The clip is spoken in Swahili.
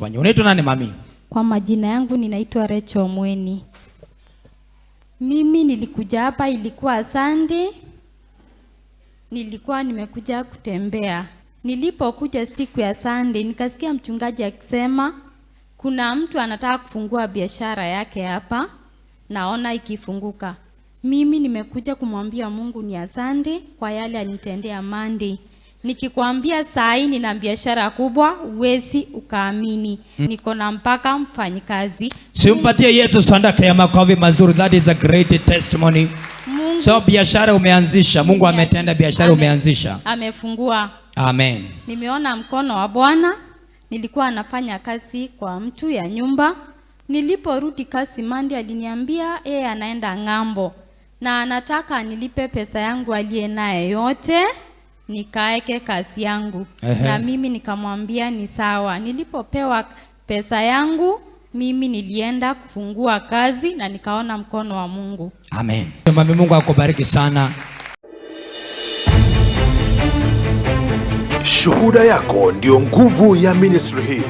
Unaitwa nani mami? Kwa majina yangu ninaitwa Rachel Mweni. Mimi nilikuja hapa ilikuwa Sunday. Nilikuwa nimekuja kutembea. Nilipokuja siku ya Sunday nikasikia mchungaji akisema kuna mtu anataka kufungua biashara yake hapa. Naona ikifunguka. Mimi nimekuja kumwambia Mungu ni asante kwa yale alinitendea Monday. Nikikwambia saa hii nina biashara kubwa, uwezi ukaamini. Niko na mpaka mfanyikazi. Simpatie Yesu sadaka ya makofi mazuri. That is a great testimony. So biashara umeanzisha, Mungu ametenda biashara umeanzisha. Amefungua. Amen. Nimeona mkono wa Bwana. Nilikuwa nafanya kazi kwa mtu ya nyumba. Niliporudi kazi Monday aliniambia yeye anaenda ng'ambo na anataka nilipe pesa yangu aliye naye yote nikaeke kazi yangu. Na mimi nikamwambia ni sawa. Nilipopewa pesa yangu mimi nilienda kufungua kazi na nikaona mkono wa Mungu. Amen. Mungu akubariki sana. Shuhuda yako ndio nguvu ya ministry hii.